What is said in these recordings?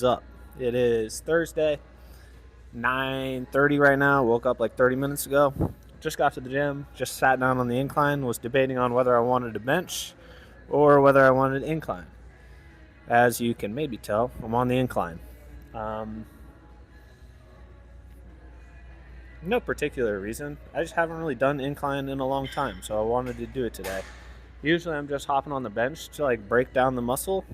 Up. It is Thursday, 9:30 right now. Woke up like 30 minutes ago. Just got to the gym, just sat down on the incline, was debating on whether I wanted to bench or whether I wanted to incline. As you can maybe tell, I'm on the incline. Um, no particular reason. I just haven't really done incline in a long time, so I wanted to do it today. Usually I'm just hopping on the bench to like break down the muscle.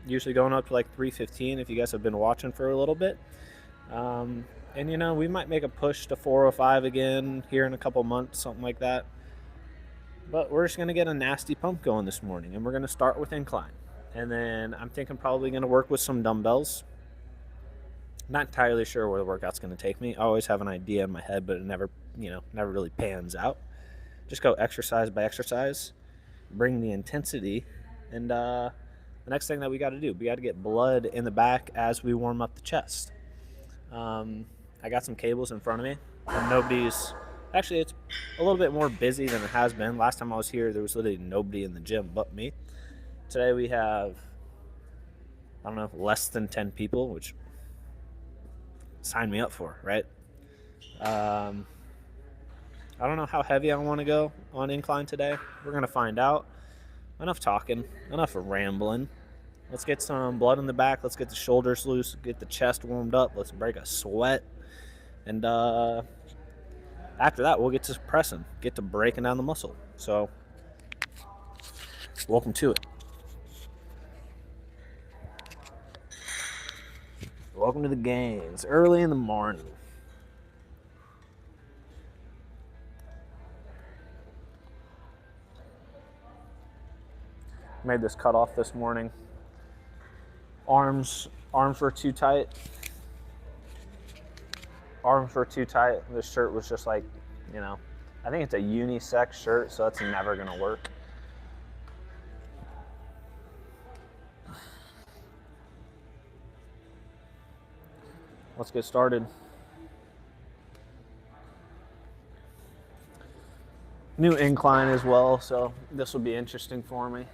Usually going up to like 315 if you guys have been watching for a little bit. Um, and we might make a push to 405 again here in a couple months, something like that. But we're just going to get a nasty pump going this morning, and we're going to start with incline. And then I'm thinking probably going to work with some dumbbells. Not entirely sure where the workout's going to take me. I always have an idea in my head, but it never really pans out. Just go exercise by exercise, bring the intensity, and the next thing that we got to do, we got to get blood in the back as we warm up the chest. I got some cables in front of me, and nobody's. Actually, it's a little bit more busy than it has been. Last time I was here, there was literally nobody in the gym but me. Today we have, I don't know, less than 10 people, which sign me up for, right? Um, I don't know how heavy I want to go on incline today. We're going to find out. Enough talking, enough rambling. Let's get some blood in the back. Let's get the shoulders loose, get the chest warmed up. Let's break a sweat. And after that, we'll get to pressing, get to breaking down the muscle. So, welcome to it. Welcome to the gains. Early in the morning. Made this cutoff this morning. Arms were too tight. Arms were too tight. This shirt was just like, I think it's a unisex shirt, so that's never gonna work. Let's get started. New incline as well, so this will be interesting for me.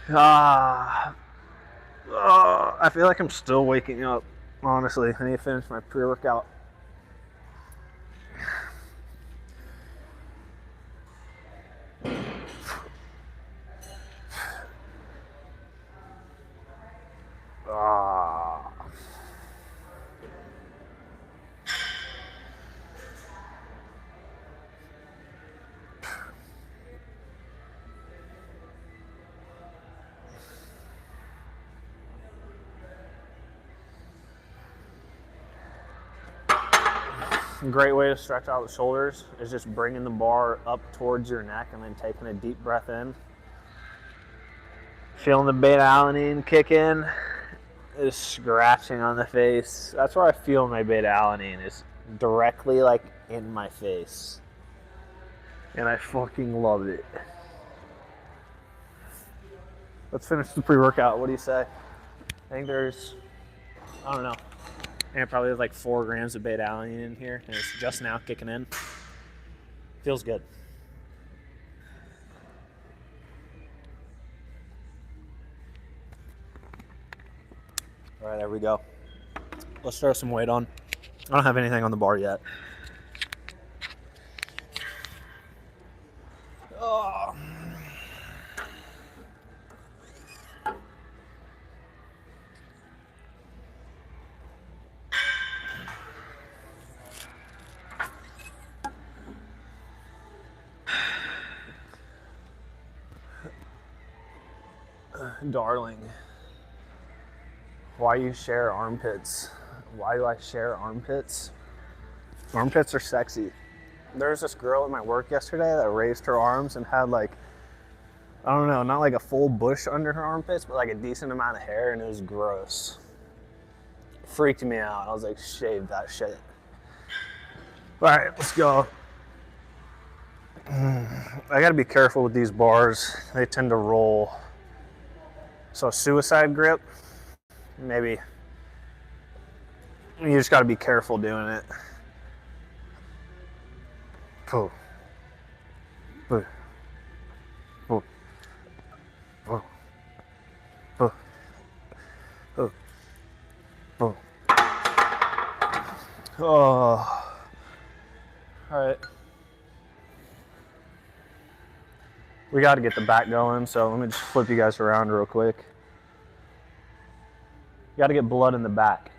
I feel like I'm still waking up, honestly. I need to finish my pre-workout. A great way to stretch out the shoulders is just bringing the bar up towards your neck and then taking a deep breath in. Feeling the beta alanine kick in. Is scratching on the face. That's where I feel my beta alanine is directly like in my face. And I fucking love it. Let's finish the pre-workout. What do you say? I think there's, I don't know. And probably have like 4 grams of beta alanine in here, and it's just now kicking in. Feels good. All right, there we go. Let's throw some weight on. I don't have anything on the bar yet. Oh. Darling, why you share armpits? Why do I share armpits? Armpits are sexy. There was this girl at my work yesterday that raised her arms and had like, I don't know, not like a full bush under her armpits, but like a decent amount of hair, and it was gross. Freaked me out. I was like, shave that shit. All right, let's go. I gotta be careful with these bars. They tend to roll. So suicide grip, maybe you just gotta be careful doing it. Cool. Oh. Oh. Oh. All right. We got to get the back going, so let me just flip you guys around real quick. You got to get blood in the back.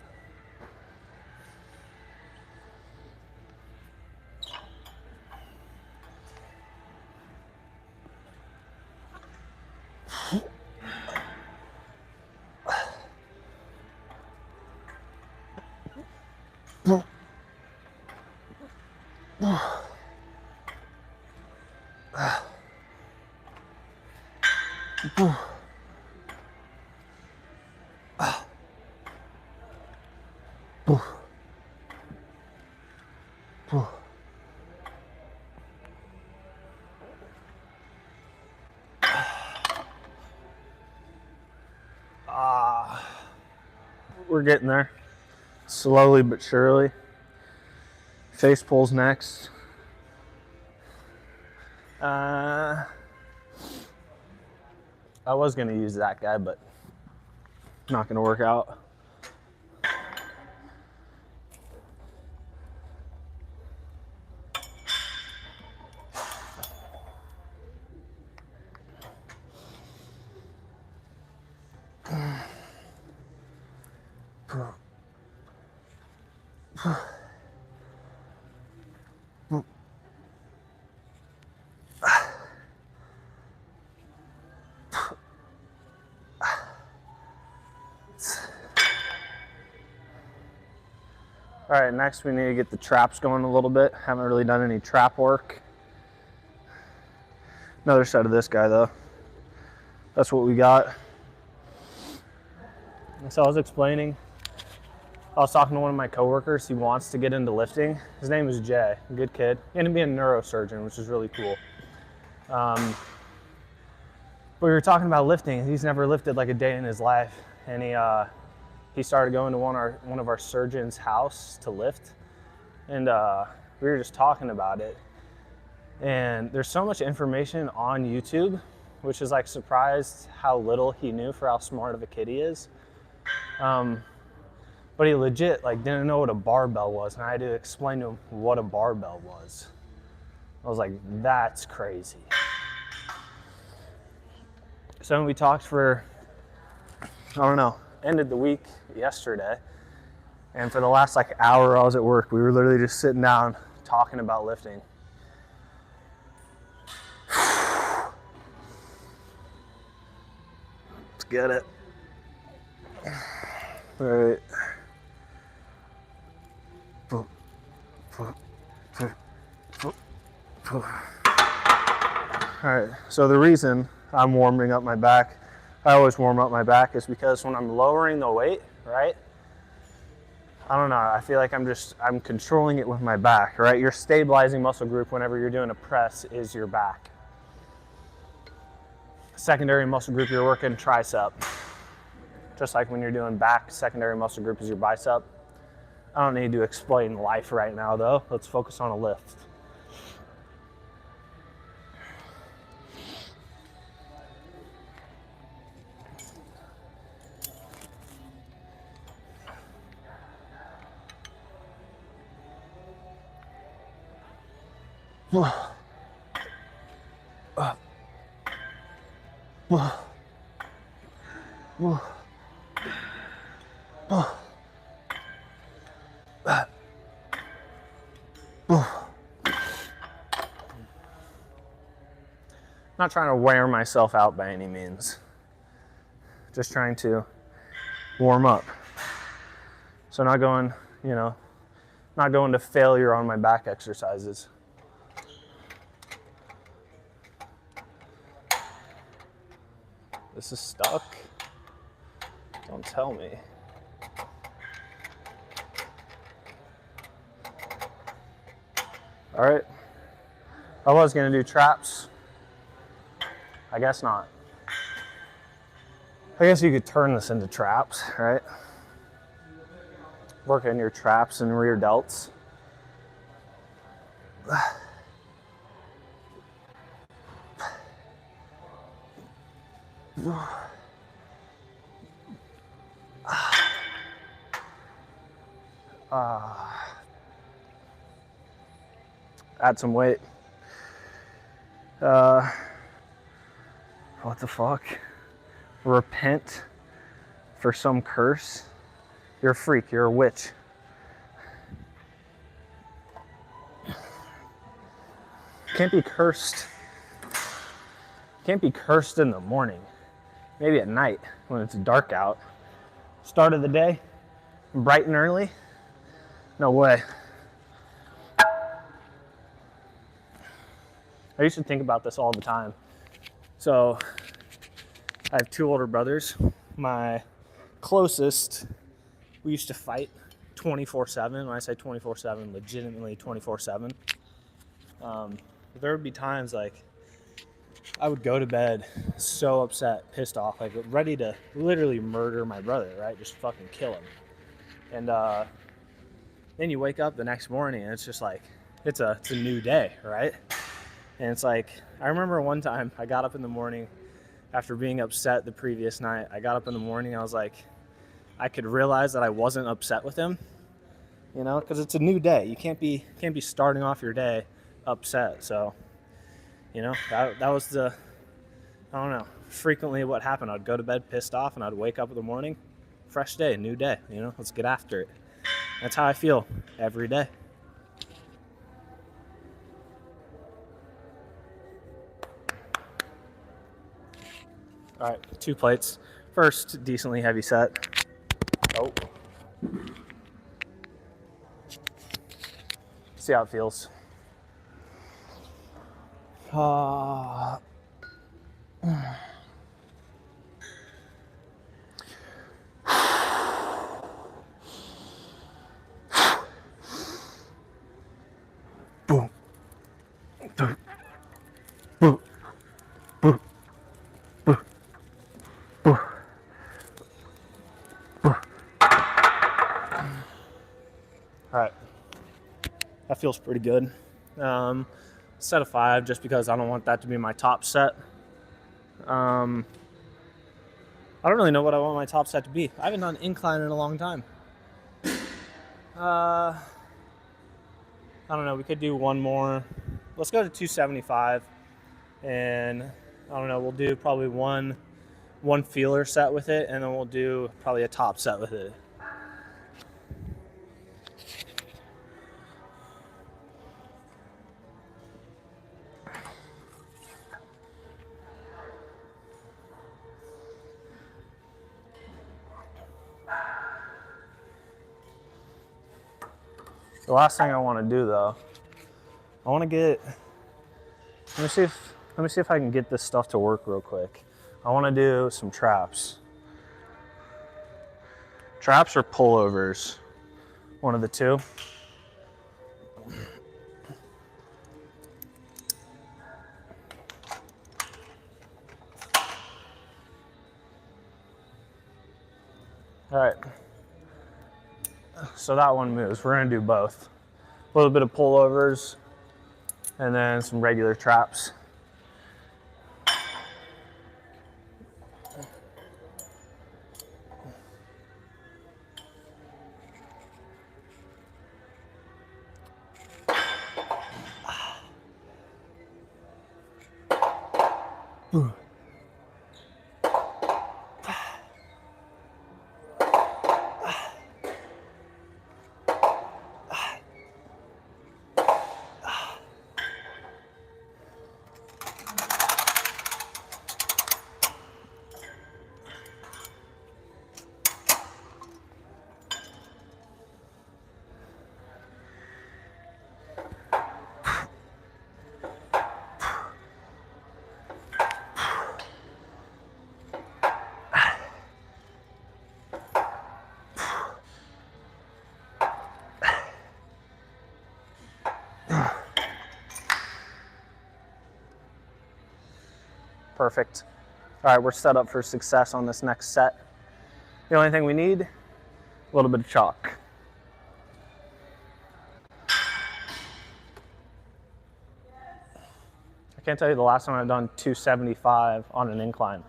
We're getting there, slowly but surely. Face pulls next. I was gonna use that guy, but not gonna work out. All right, next we need to get the traps going a little bit. Haven't really done any trap work. Another set of this guy though. That's what we got. So I was explaining, I was talking to one of my coworkers. He wants to get into lifting. His name is Jay, good kid. He's gonna be a neurosurgeon, which is really cool. But we were talking about lifting. He's never lifted like a day in his life. And he started going to one of our surgeons' house to lift. And we were just talking about it. And there's so much information on YouTube, which is like surprised how little he knew for how smart of a kid he is. But he legit like didn't know what a barbell was, and I had to explain to him what a barbell was. I was like, that's crazy. So we talked for, I don't know, ended the week yesterday, and for the last like hour I was at work, we were literally just sitting down talking about lifting. Let's get it. All right. All right, so the reason I'm warming up my back, I always warm up my back, is because when I'm lowering the weight, right? I don't know, I feel like I'm controlling it with my back, right? Your stabilizing muscle group whenever you're doing a press is your back. Secondary muscle group you're working, tricep. Just like when you're doing back, secondary muscle group is your bicep. I don't need to explain life right now though. Let's focus on a lift. Not trying to wear myself out by any means. Just trying to warm up. So not going, not going to failure on my back exercises. This is stuck? Don't tell me. All right. I was gonna do traps. I guess not. I guess you could turn this into traps, right? Work on your traps and rear delts. Add some weight. What the fuck? Repent for some curse. You're a freak, you're a witch. Can't be cursed. Can't be cursed in the morning. Maybe at night when it's dark out. Start of the day, bright and early. No way. I used to think about this all the time. So I have 2 older brothers. My closest, we used to fight 24/7. When I say 24/7, legitimately 24/7. There would be times like I would go to bed so upset, pissed off, like ready to literally murder my brother, right? Just fucking kill him. And then you wake up the next morning and it's just like, it's a new day, right? And it's like, I remember one time I got up in the morning after being upset the previous night. I got up in the morning, I was like, I could realize that I wasn't upset with him, you know, because it's a new day. You can't be starting off your day upset. So, you know, that was the, I don't know, frequently what happened. I'd go to bed pissed off and I'd wake up in the morning, fresh day, new day, you know, let's get after it. That's how I feel every day. All right, 2 plates. First, decently heavy set. Oh. See how it feels. Boom. Boom. Boom. Boom. Boom. Boom. Boom. All right. That feels pretty good. Set of 5 just because I don't want that to be my top set. I don't really know what I want my top set to be. I haven't done incline in a long time. I don't know, we could do one more. Let's go to 275 and I don't know, we'll do probably one feeler set with it and then we'll do probably a top set with it. The last thing I want to do though, I want to get, let me see if I can get this stuff to work real quick. I want to do some traps. Traps or pullovers, one of the two. All right. So that one moves. We're gonna do both. A little bit of pullovers and then some regular traps. Perfect. All right, we're set up for success on this next set. The only thing we need, a little bit of chalk. I can't tell you the last time I've done 275 on an incline.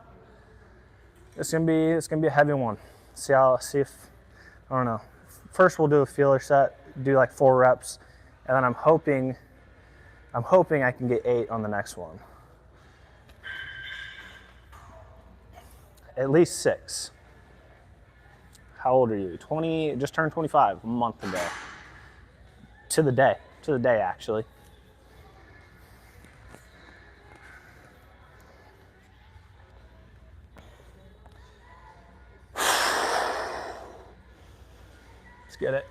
It's gonna be a heavy one. See if, I don't know, first we'll do a feeler set, do like 4 reps, and then I'm hoping I can get 8 on the next one. At least 6. How old are you? 20, just turned 25 a month ago. To the day actually. Let's get it.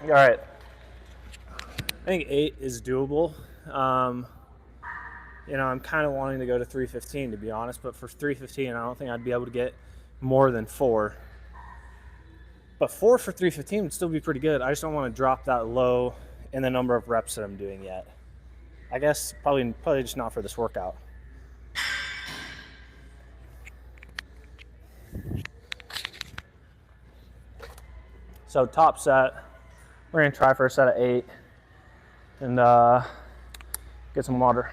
All right, I think 8 is doable. You know, I'm kind of wanting to go to 315 to be honest, but for 315, I don't think I'd be able to get more than 4. But 4 for 315 would still be pretty good. I just don't want to drop that low in the number of reps that I'm doing yet. I guess probably just not for this workout. So top set, we're gonna try for a set of 8 and get some water.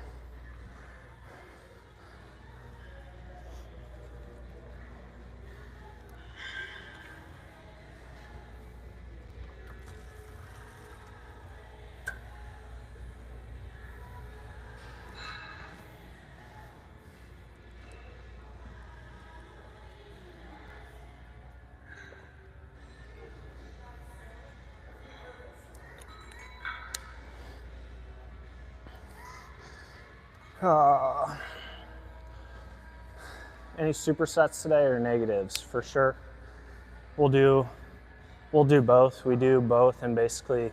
Any supersets today or negatives? For sure. We'll do both. We do both, and basically,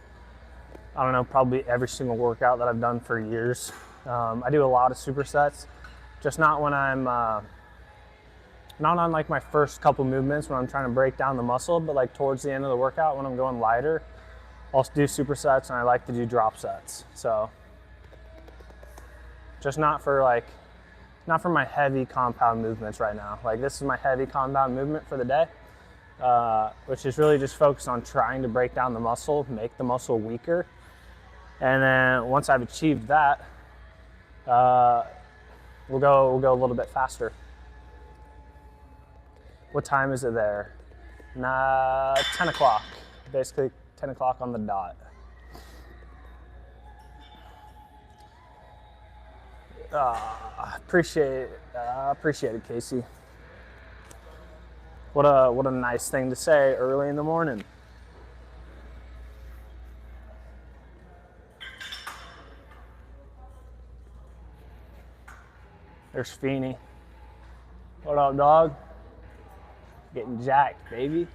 I don't know, probably every single workout that I've done for years. I do a lot of supersets, just not when I'm not on like my first couple movements when I'm trying to break down the muscle, but like towards the end of the workout when I'm going lighter, I'll do supersets, and I like to do drop sets. So just not for my heavy compound movements right now. Like this is my heavy compound movement for the day, which is really just focused on trying to break down the muscle, make the muscle weaker. And then once I've achieved that, we'll go a little bit faster. What time is it there? 10 o'clock, basically 10 o'clock on the dot. Appreciate it, Casey. What a nice thing to say early in the morning. There's Feeney. What up, dog? Getting jacked, baby.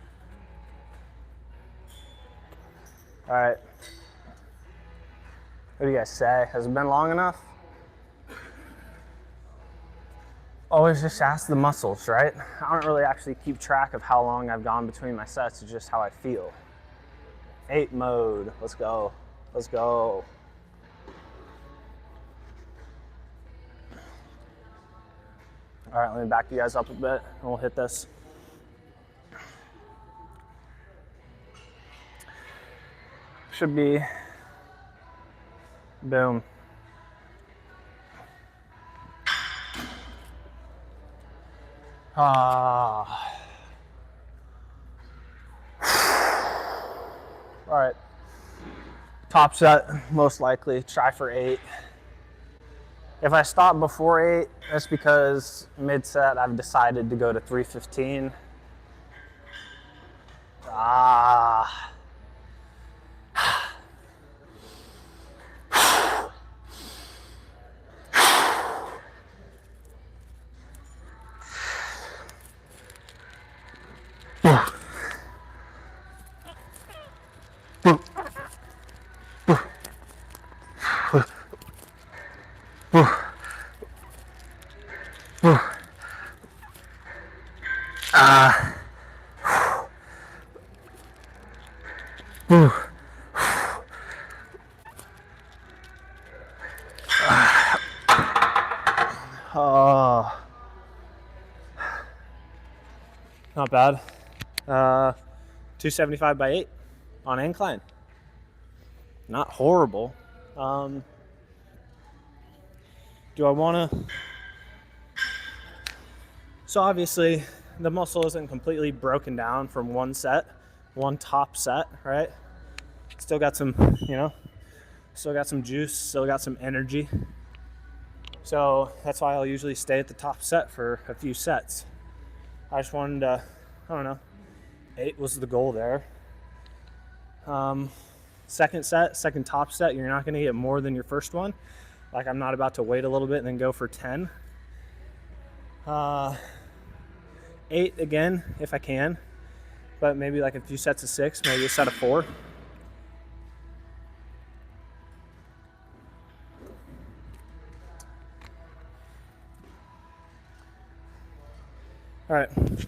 All right. What do you guys say? Has it been long enough? Always just ask the muscles, right? I don't really actually keep track of how long I've gone between my sets. It's just how I feel. 8 mode. Let's go. Let's go. All right, let me back you guys up a bit and we'll hit this. Should be, boom. All right, top set, most likely, try for 8. If I stop before 8, that's because mid-set I've decided to go to 315. Ah. Oh, not bad. 275 by 8 on incline. Not horrible. Do I want to? So obviously, the muscle isn't completely broken down from one top set, right? Still got some, still got some juice, still got some energy. So that's why I'll usually stay at the top set for a few sets. I just wanted to, I don't know, 8 was the goal there. Second top set, you're not going to get more than your first one. Like, I'm not about to wait a little bit and then go for 10. 8 again, if I can, but maybe like a few sets of 6, maybe a set of 4. All right, a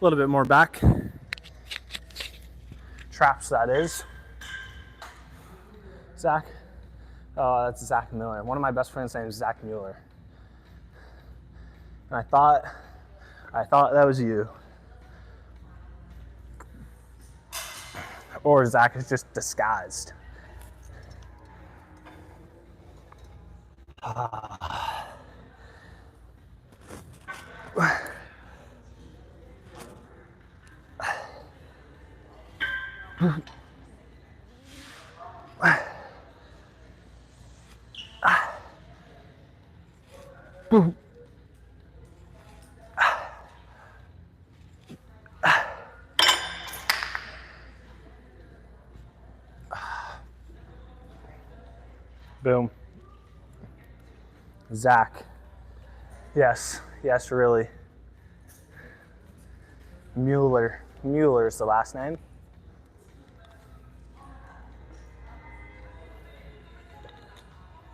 little bit more back. Traps, that is. Zach. Oh, that's Zach Miller. One of my best friends' name is Zach Mueller. And I thought that was you. Or Zach is just disguised. Boom. Zach. Yes, really. Mueller. Mueller is the last name.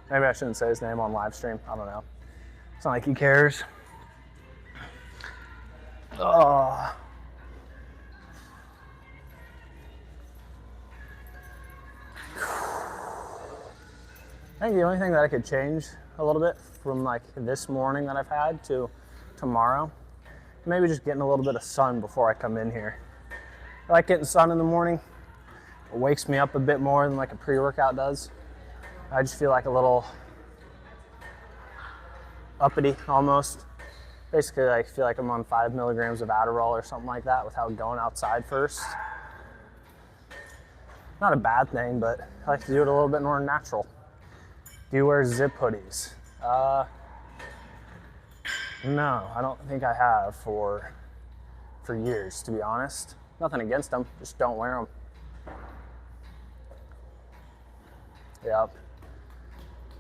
Maybe I shouldn't say his name on live stream. I don't know. It's not like he cares. Oh. I think the only thing that I could change a little bit from like this morning that I've had to tomorrow, maybe just getting a little bit of sun before I come in here. I like getting sun in the morning. It wakes me up a bit more than like a pre-workout does. I just feel like a little uppity almost. Basically, I feel like I'm on 5 milligrams of Adderall or something like that without going outside first. Not a bad thing, but I like to do it a little bit more natural. Do you wear zip hoodies? No, I don't think I have for years, to be honest. Nothing against them, just don't wear them. Yep.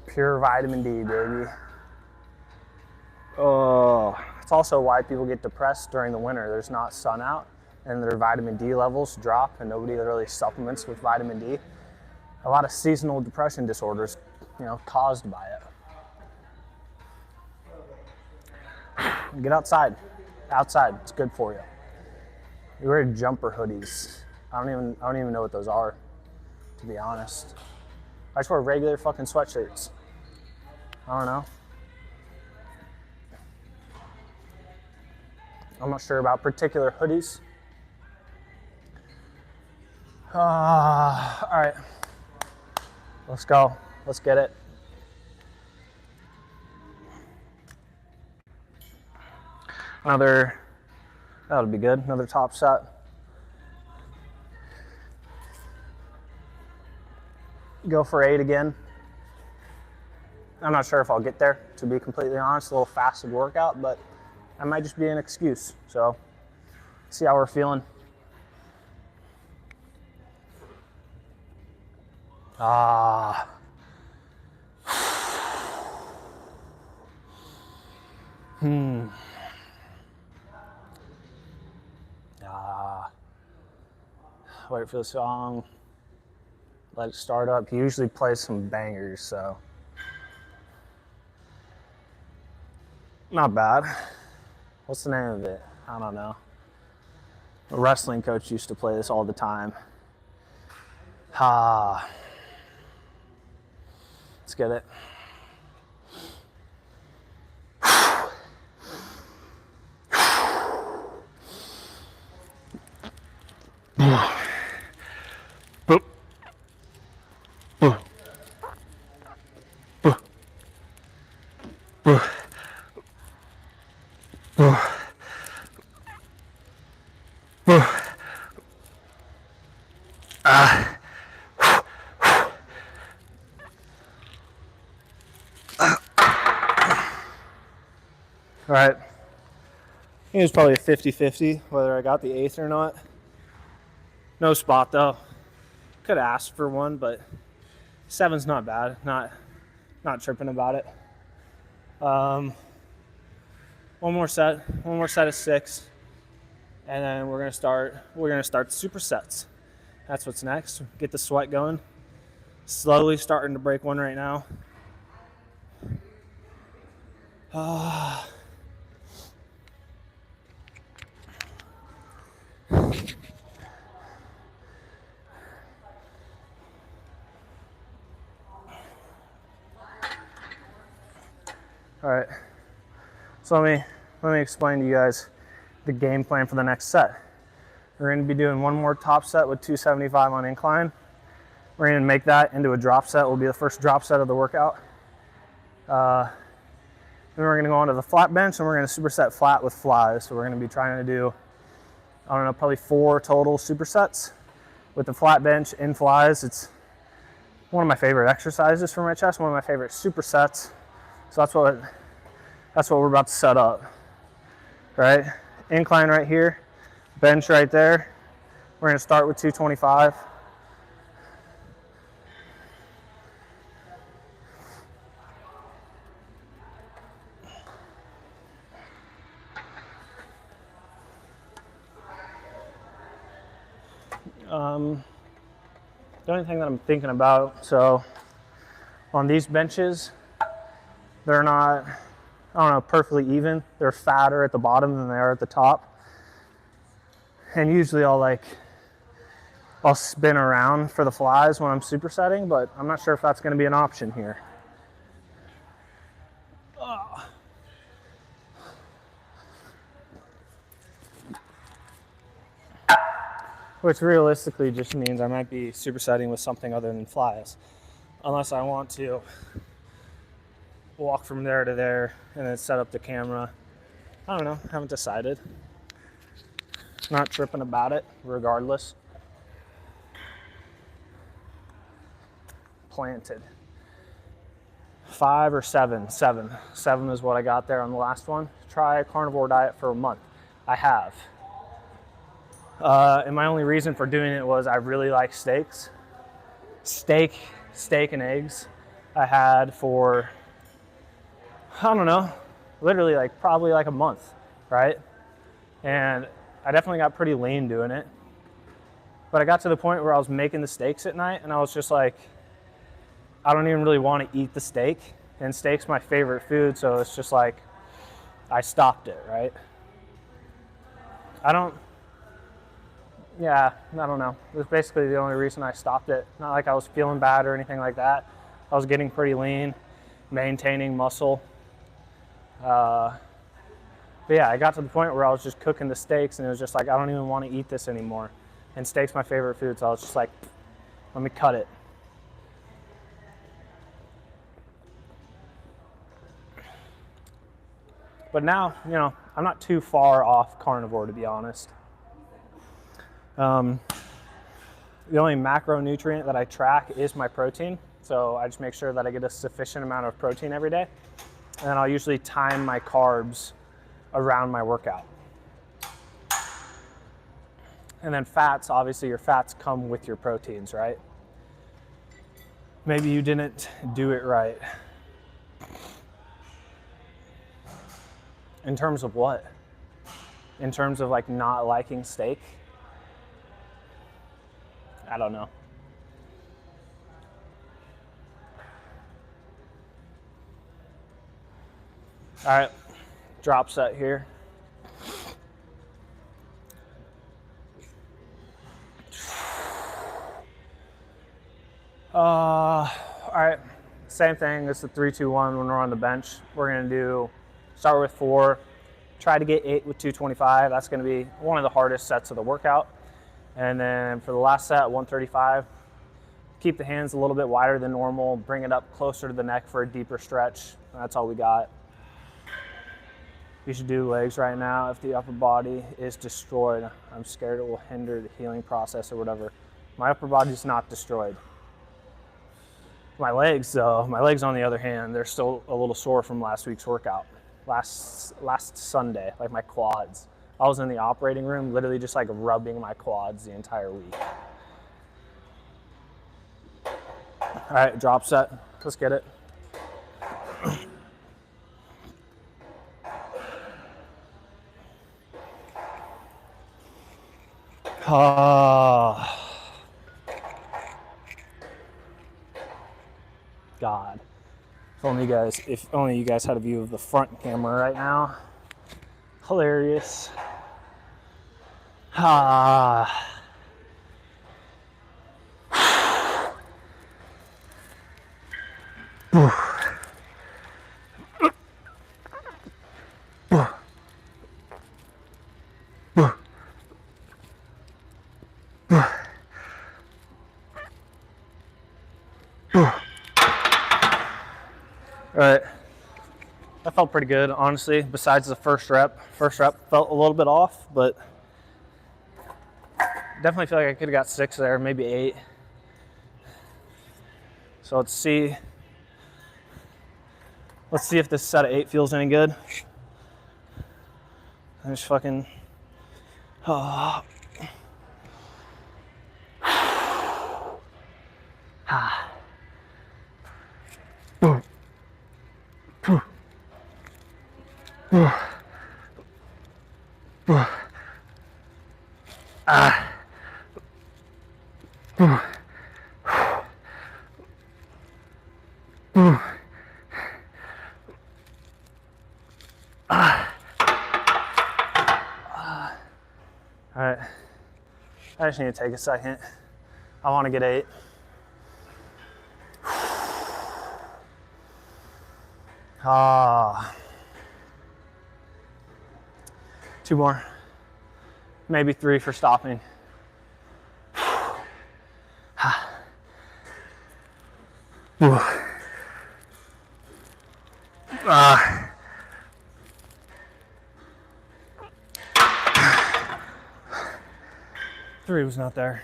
Pure vitamin D, baby. Oh, it's also why people get depressed during the winter. There's not sun out and their vitamin D levels drop and nobody really supplements with vitamin D. A lot of seasonal depression disorders, caused by it. Get outside. Outside, it's good for you. You wear jumper hoodies. I don't even know what those are, to be honest. I just wear regular fucking sweatshirts. I don't know. I'm not sure about particular hoodies. All right. Let's go. Let's get it. That'll be good. Another top set. Go for 8 again. I'm not sure if I'll get there, to be completely honest. A little fasted workout, but that might just be an excuse. So, see how we're feeling. Wait for the song. Let it start up. He usually plays some bangers, so. Not bad. What's the name of it? I don't know. A wrestling coach used to play this all the time. Ha. Let's get it. Boop. Boop. Boop. Boop. Boop. Boop. Ah. All right. I think it was probably a 50-50 whether I got the eighth or not. No spot though. Could have asked for one, but 7's not bad. Not tripping about it. One more set of 6, and then we're gonna start the supersets. That's what's next. Get the sweat going. Slowly starting to break one right now. All right, so let me explain to you guys the game plan for the next set. We're going to be doing one more top set with 275 on incline. We're going to make that into a drop set. Will be the first drop set of the workout. Then we're going to go onto the flat bench and we're going to superset flat with flies. So we're going to be trying to do, I don't know, probably 4 total supersets with the flat bench in flies. It's one of my favorite exercises for my chest, one of my favorite supersets. So that's what we're about to set up, right? Incline right here, bench right there. We're gonna start with 225. The only thing that I'm thinking about, so on these benches, they're not, I don't know, perfectly even. They're fatter at the bottom than they are at the top. And usually I'll spin around for the flies when I'm supersetting, but I'm not sure if that's going to be an option here. Which realistically just means I might be supersetting with something other than flies. Unless I want to walk from there to there and then set up the camera. I don't know, haven't decided. Not tripping about it, regardless. Planted. 5 or 7? 7. 7 is what I got there on the last one. Try a carnivore diet for a month. I have. And my only reason for doing it was I really like steaks. Steak and eggs I had for, I don't know, literally probably a month, right? And I definitely got pretty lean doing it. But I got to the point where I was making the steaks at night and I was just like, I don't even really want to eat the steak. And steak's my favorite food, so it's just like, I stopped it, right? I don't know. It was basically the only reason I stopped it. Not like I was feeling bad or anything like that. I was getting pretty lean, maintaining muscle. But yeah, I got to the point where I was just cooking the steaks and it was just like, I don't even want to eat this anymore. And steak's my favorite food, so I was just like, let me cut it. But now, I'm not too far off carnivore, to be honest. The only macronutrient that I track is my protein. So I just make sure that I get a sufficient amount of protein every day. And then I'll usually time my carbs around my workout. And then fats, obviously your fats come with your proteins, right? Maybe you didn't do it right. In terms of what? In terms of not liking steak? I don't know. All right, drop set here. All right, same thing. It's the 3-2-1 when we're on the bench. We're gonna start with 4, try to get 8 with 225. That's gonna be one of the hardest sets of the workout. And then for the last set, 135, keep the hands a little bit wider than normal, bring it up closer to the neck for a deeper stretch. That's all we got. You should do legs right now if the upper body is destroyed. I'm scared it will hinder the healing process or whatever. My upper body's not destroyed. My legs, though, on the other hand, they're still a little sore from last week's workout. Last Sunday, like my quads. I was in the operating room, literally just like rubbing my quads the entire week. All right, drop set. Let's get it. God. If only you guys had a view of the front camera right now. Hilarious. All right, that felt pretty good, honestly, besides the first rep. First rep felt a little bit off, but definitely feel like I could have got 6 there, maybe 8. So let's see if this set of 8 feels any good. I just fucking, all right, I just need to take a second. I want to get 8. Two more, maybe 3 for stopping. 3 was not there.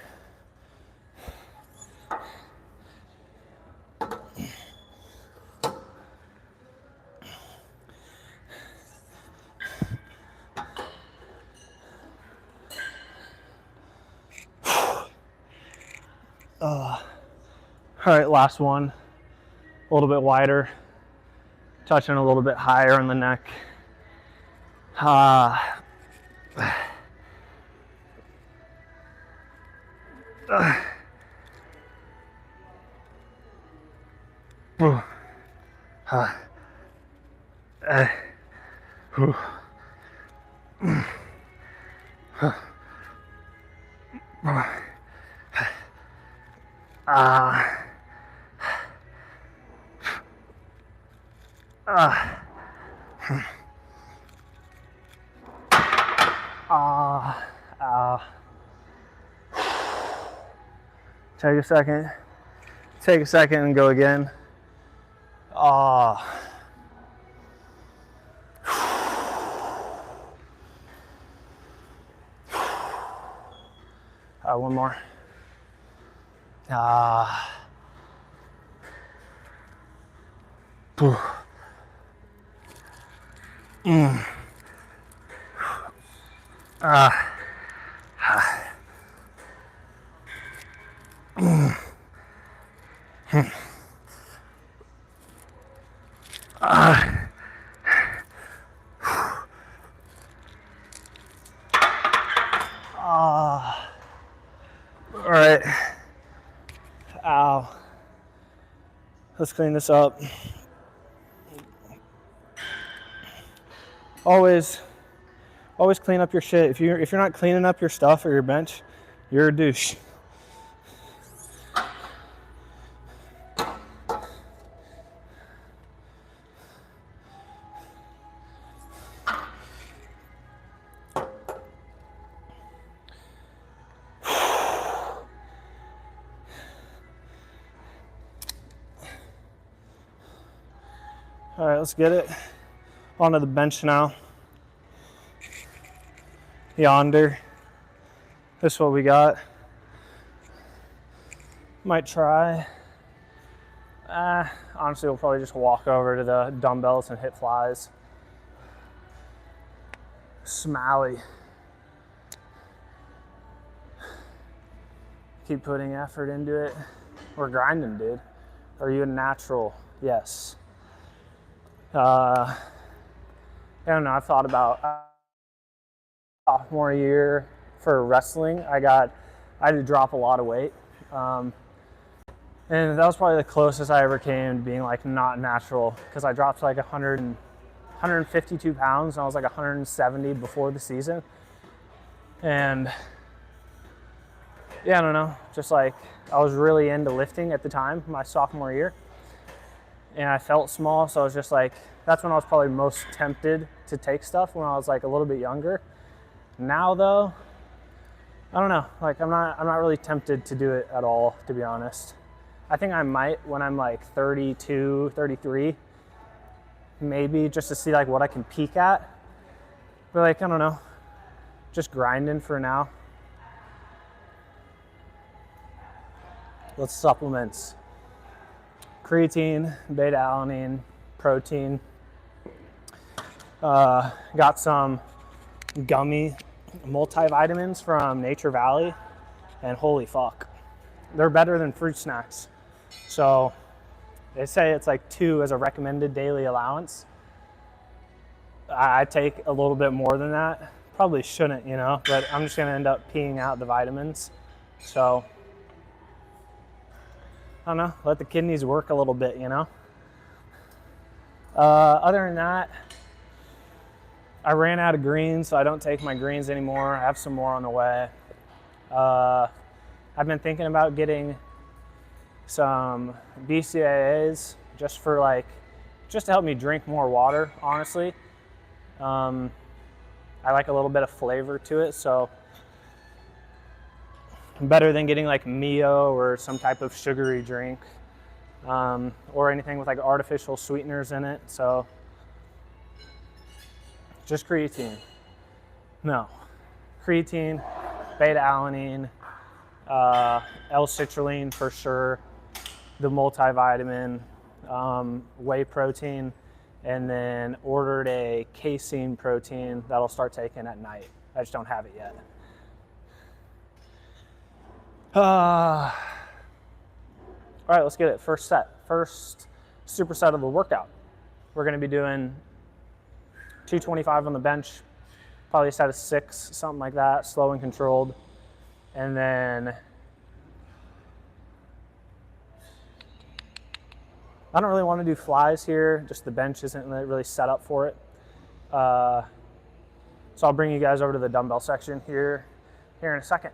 All right, last one. A little bit wider, touching a little bit higher on the neck. Take a second and go again. All right, one more. All right. Ow. Let's clean this up. Always clean up your shit. If you're not cleaning up your stuff or your bench, you're a douche. All right, let's get it onto the bench now. Yonder. This is what we got. Might try. Honestly, we'll probably just walk over to the dumbbells and hit flies. Smally. Keep putting effort into it. We're grinding, dude. Are you a natural? Yes. I don't know. I've thought about sophomore year for wrestling. I had to drop a lot of weight. And that was probably the closest I ever came to being like not natural, because I dropped like 152 pounds and I was like 170 before the season. And yeah, I don't know, just like I was really into lifting at the time, my sophomore year. And I felt small, so I was just like, that's when I was probably most tempted to take stuff, when I was like a little bit younger. Now though, I don't know, like I'm not really tempted to do it at all, to be honest. I think I might when I'm like 32, 33, maybe, just to see like what I can peak at. But like, I don't know, just grinding for now. Let's supplements. Creatine, beta-alanine, protein. Got some gummy multivitamins from Nature Valley, and holy fuck, they're better than fruit snacks. So they say it's like 2 as a recommended daily allowance. I take a little bit more than that. Probably shouldn't, you know, but I'm just gonna end up peeing out the vitamins. So I don't know, let the kidneys work a little bit, you know. Other than that, I ran out of greens, so I don't take my greens anymore. I have some more on the way. I've been thinking about getting some BCAAs just to help me drink more water, honestly. I like a little bit of flavor to it, so better than getting like Mio or some type of sugary drink, or anything with like artificial sweeteners in it. So just creatine. No, creatine, beta-alanine, L-citrulline for sure, the multivitamin, whey protein, and then ordered a casein protein that I'll start taking at night. I just don't have it yet. All right, let's get it. First superset of the workout. We're gonna be doing 225 on the bench, probably a set of 6, something like that, slow and controlled. And then I don't really want to do flies here, just the bench isn't really set up for it. So I'll bring you guys over to the dumbbell section here in a second.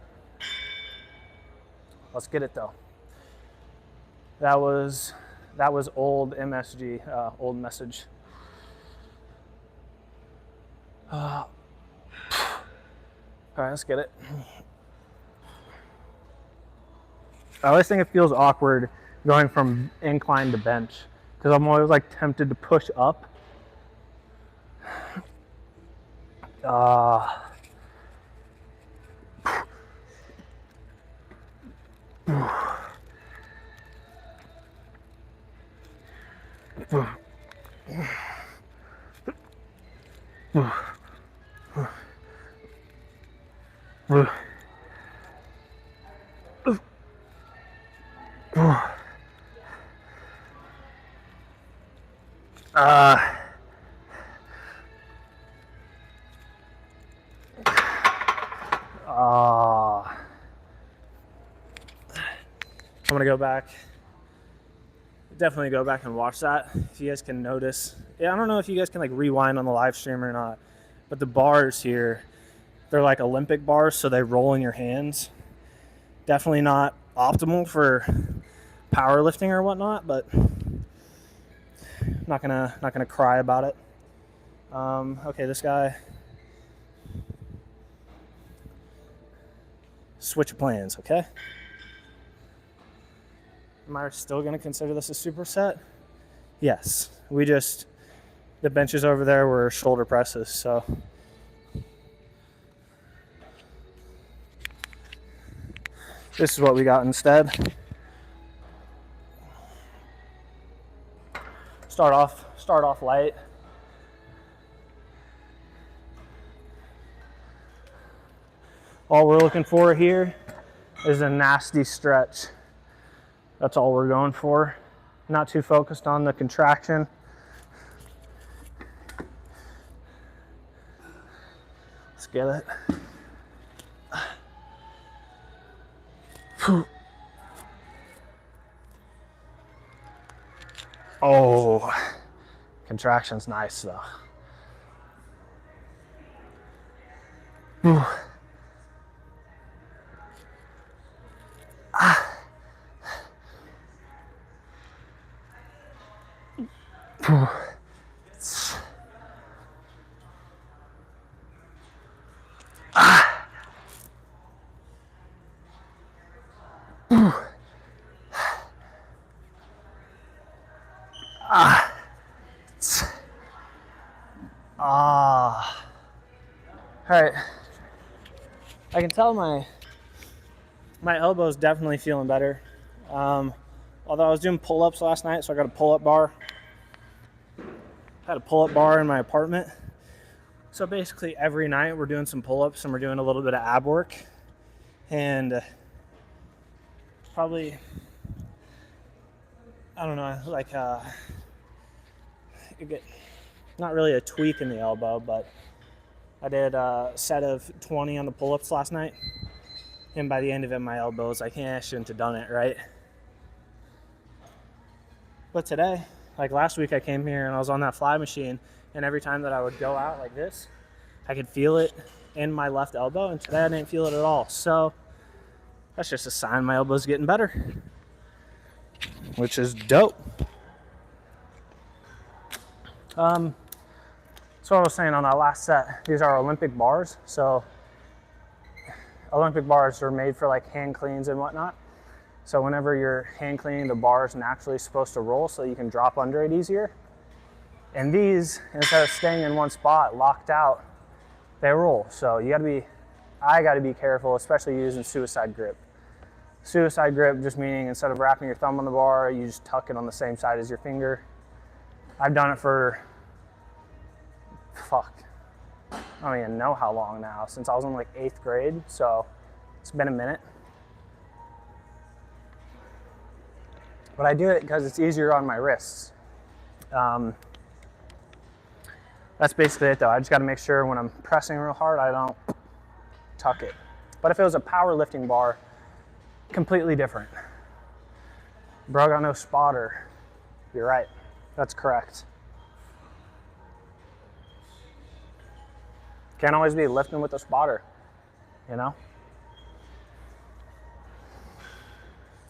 Let's get it though. That was old MSG, old message. All right, let's get it. I always think it feels awkward going from incline to bench, because I'm always like tempted to push up. I'm gonna go back. Definitely go back and watch that if you guys can notice. Yeah, I don't know if you guys can like rewind on the live stream or not, but the bars here, they're like Olympic bars, so they roll in your hands. Definitely not optimal for powerlifting or whatnot, but not gonna cry about it. Okay, this guy. Switch plans, okay? Am I still gonna consider this a superset? Yes. We just The benches over there were shoulder presses, so this is what we got instead. Start off light. All we're looking for here is a nasty stretch. That's all we're going for. Not too focused on the contraction. Let's get it. Oh, contraction's nice though. All right. I can tell my elbow's definitely feeling better. Although I was doing pull-ups last night, so I got a pull-up bar. Had a pull-up bar in my apartment. So basically every night we're doing some pull-ups and we're doing a little bit of ab work. And probably, I don't know, like you get not really a tweak in the elbow, but I did a set of 20 on the pull-ups last night, and by the end of it, my elbow was like, I shouldn't have done it, right? But today, like last week, I came here and I was on that fly machine, and every time that I would go out like this, I could feel it in my left elbow, and today I didn't feel it at all. So that's just a sign my elbow's getting better, which is dope. So what I was saying on that last set, these are Olympic bars. So Olympic bars are made for like hand cleans and whatnot. So whenever you're hand cleaning, the bar is naturally supposed to roll so you can drop under it easier. And these, instead of staying in one spot locked out, they roll. So I gotta be careful, especially using suicide grip. Suicide grip just meaning instead of wrapping your thumb on the bar, you just tuck it on the same side as your finger. I've done it for, I don't even know how long now, since I was in like 8th grade, so it's been a minute. But I do it because it's easier on my wrists. That's basically it though. I just gotta make sure when I'm pressing real hard, I don't tuck it. But if it was a powerlifting bar, completely different. Bro got no spotter. You're right, that's correct. Can't always be lifting with a spotter, you know?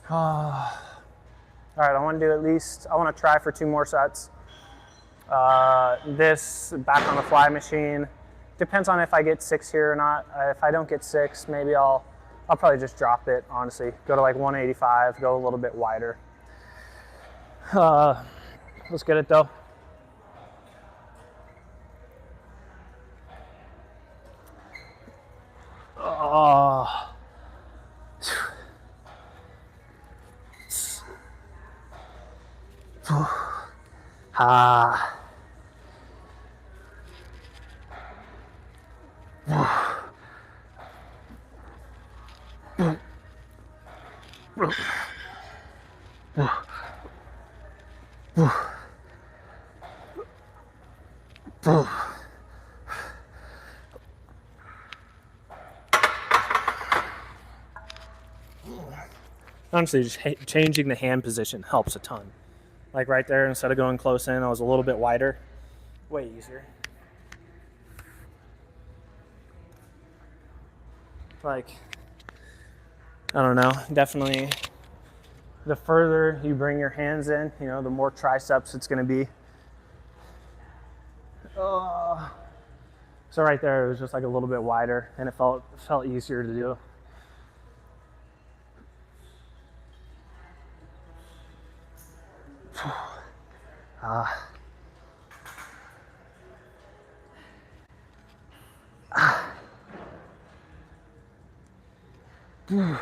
All right, I want to try for 2 more sets. This back on the fly machine. Depends on if I get 6 here or not. If I don't get 6, maybe I'll probably just drop it, honestly. Go to like 185, go a little bit wider. Let's get it though. Honestly, just changing the hand position helps a ton. Like right there, instead of going close in, I was a little bit wider. Way easier. Like, I don't know, definitely the further you bring your hands in, you know, the more triceps it's gonna be. So right there, it was just like a little bit wider and it felt easier to do. Seven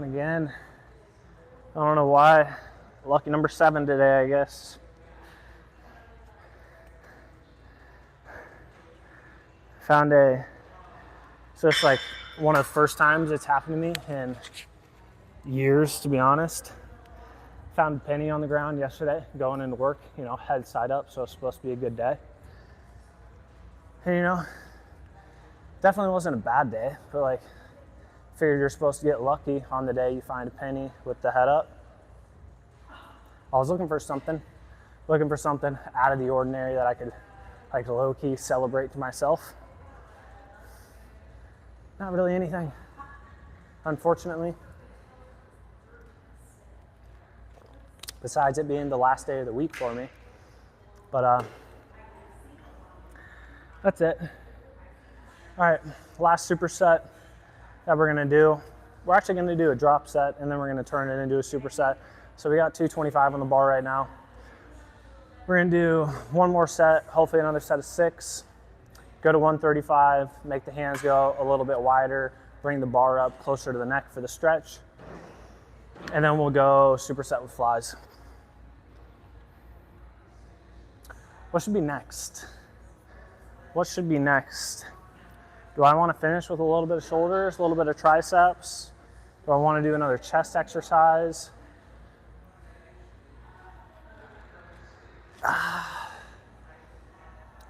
again. I don't know why. Lucky number 7 today, I guess. So it's like one of the first times it's happened to me in years, to be honest. Found a penny on the ground yesterday going into work, head side up, so it's supposed to be a good day. And definitely wasn't a bad day, but like, figured you're supposed to get lucky on the day you find a penny with the head up. I was looking for something out of the ordinary that I could like low-key celebrate to myself. Not really anything, unfortunately. Besides it being the last day of the week for me. But that's it. All right, last superset that we're gonna do. We're actually gonna do a drop set and then we're gonna turn it into a superset. So we got 225 on the bar right now. We're gonna do one more set, hopefully another set of 6. Go to 135, make the hands go a little bit wider, bring the bar up closer to the neck for the stretch. And then we'll go superset with flies. What should be next? What should be next? Do I want to finish with a little bit of shoulders, a little bit of triceps? Do I want to do another chest exercise?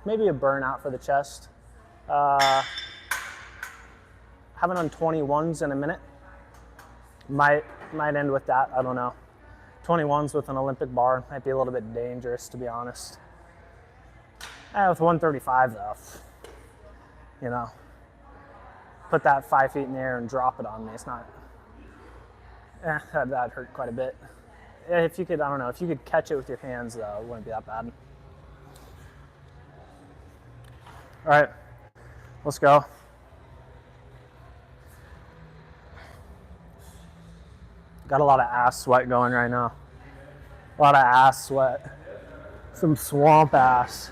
Maybe a burnout for the chest. Haven't done 21s in a minute. Might end with that, I don't know. 21s with an Olympic bar might be a little bit dangerous, to be honest. With 135 though, put that 5 feet in the air and drop it on me. It's not, that'd hurt quite a bit. If you could, I don't know, if you could catch it with your hands though, it wouldn't be that bad. All right, let's go. Got a lot of ass sweat going right now. A lot of ass sweat. Some swamp ass.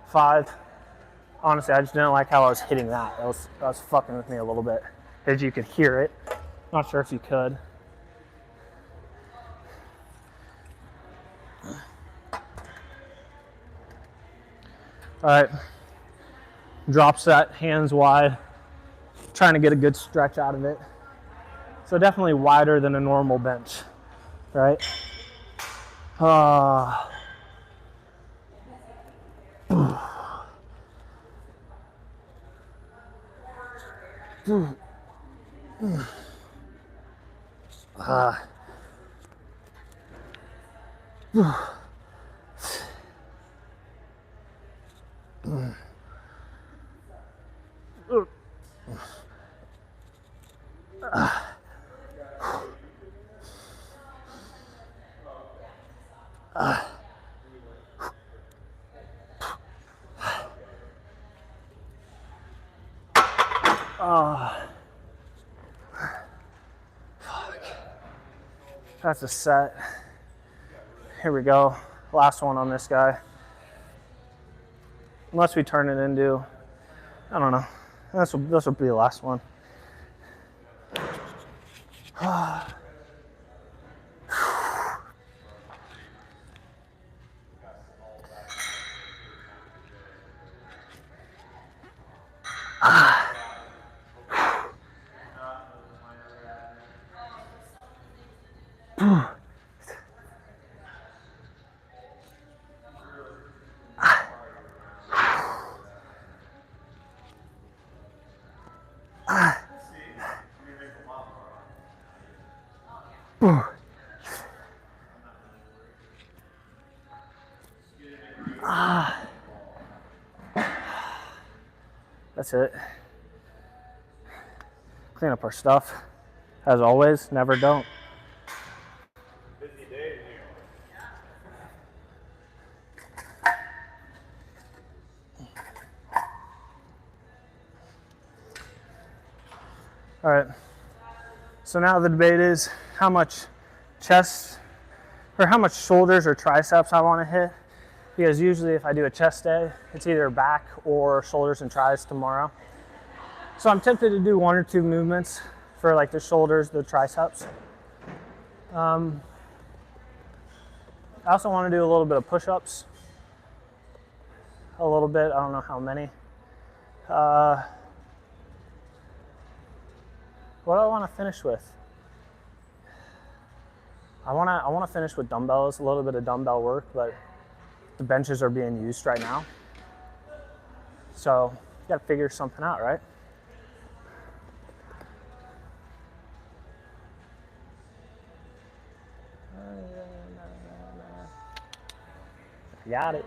Five. Honestly, I just didn't like how I was hitting that. That was fucking with me a little bit. As you could hear it. Not sure if you could. All right. Drop set, hands wide. Trying to get a good stretch out of it. So definitely wider than a normal bench, right? That's a set. Here we go. Last one on this guy. Unless we turn it into, I don't know. This will be the last one. That's it. Clean up our stuff. As always, never don't. Busy day in here. All right. So now the debate is how much chest or how much shoulders or triceps I want to hit. Because usually if I do a chest day, it's either back or shoulders and tris tomorrow. So I'm tempted to do 1 or 2 movements for like the shoulders, the triceps. I also want to do a little bit of push-ups. A little bit, I don't know how many. What do I want to finish with? I want to finish with dumbbells, a little bit of dumbbell work, but the benches are being used right now. So you got to figure something out, right? Got it.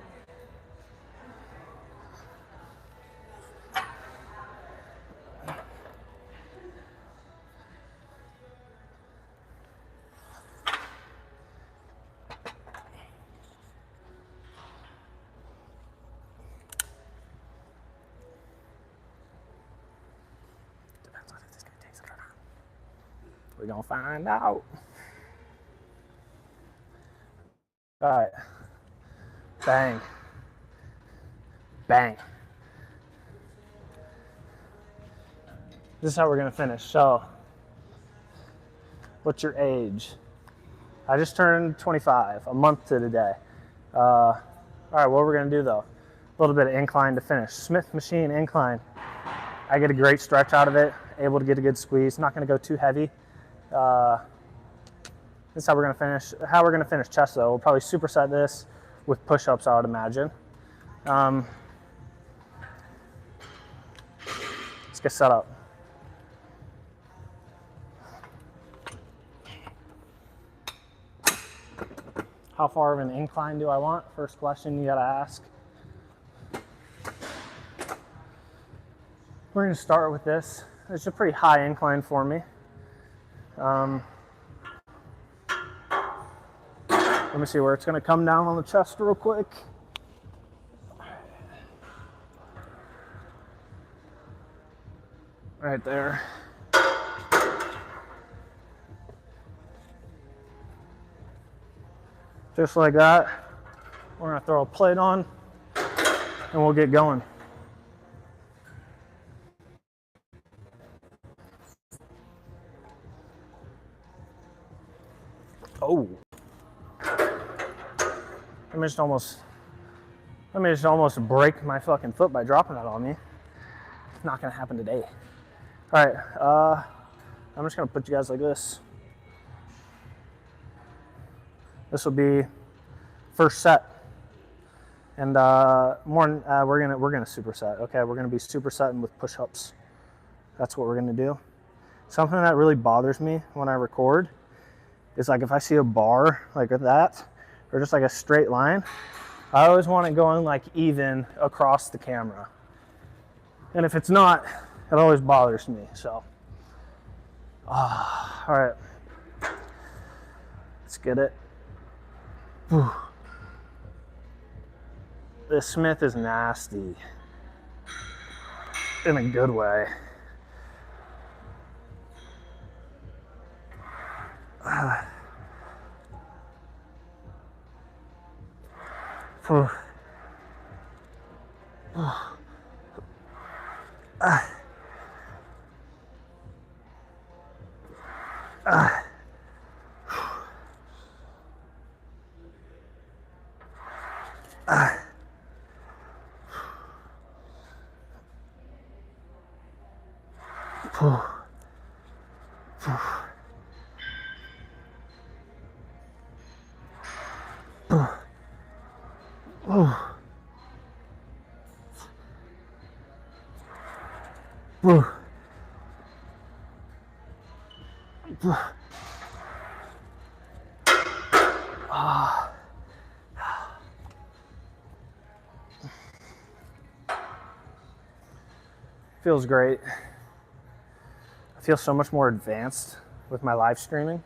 Depends on if this guy takes it or not. We're gonna find out. All right. Bang. Bang. This is how we're gonna finish. So, what's your age? I just turned 25, a month to the day. All right, what we're gonna do though, a little bit of incline to finish. Smith machine incline. I get a great stretch out of it, able to get a good squeeze. Not gonna go too heavy. This is how we're gonna finish. How we're gonna finish chest though. We'll probably superset this with push-ups, I would imagine. Let's get set up. How far of an incline do I want? First question you gotta ask. We're gonna start with this. It's a pretty high incline for me. Let me see where it's gonna come down on the chest real quick. Right there. Just like that. We're gonna throw a plate on and we'll get going. Oh. Let me just almost break my fucking foot by dropping that on me. It's not gonna happen today. All right, I'm just gonna put you guys like this. This will be first set, and we're gonna superset. Okay, we're gonna be supersetting with push-ups. That's what we're gonna do. Something that really bothers me when I record is like if I see a bar like that, or just like a straight line, I always want it going like even across the camera. And if it's not, it always bothers me. So, all right, let's get it. Whew. This Smith is nasty in a good way. Feels great. I feel so much more advanced with my live streaming.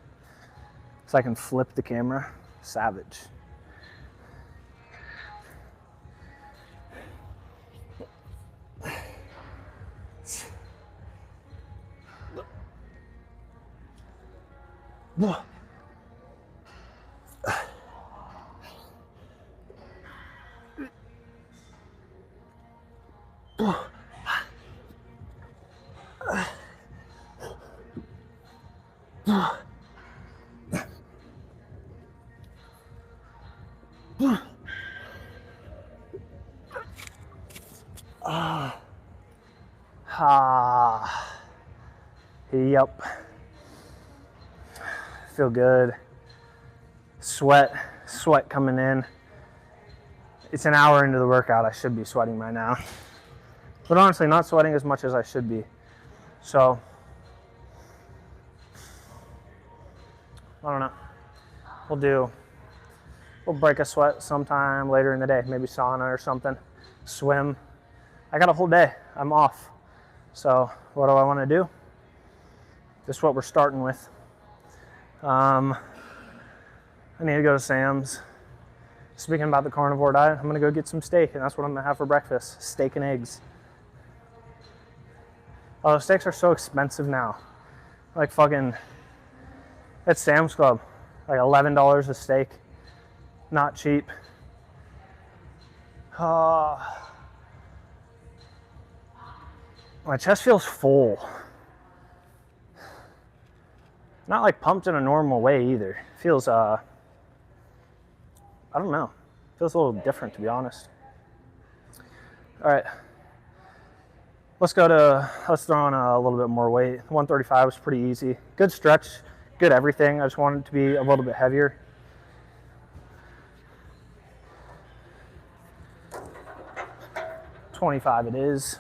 So I can flip the camera. Savage. Yep. Feel good. Sweat coming in. It's an hour into the workout. I should be sweating by now. But honestly, not sweating as much as I should be. So, I don't know. We'll break a sweat sometime later in the day. Maybe sauna or something. Swim. I got a whole day. I'm off. So, what do I want to do? This is what we're starting with. I need to go to Sam's. Speaking about the carnivore diet, I'm gonna go get some steak, and that's what I'm gonna have for breakfast. Steak and eggs. Oh, steaks are so expensive now. Like fucking, at Sam's Club, like $11 a steak. Not cheap. My chest feels full. Not like pumped in a normal way either. Feels, I don't know. Feels a little different, to be honest. All right. Let's throw on a little bit more weight. 135 was pretty easy. Good stretch, good everything. I just wanted it to be a little bit heavier. $25 it is.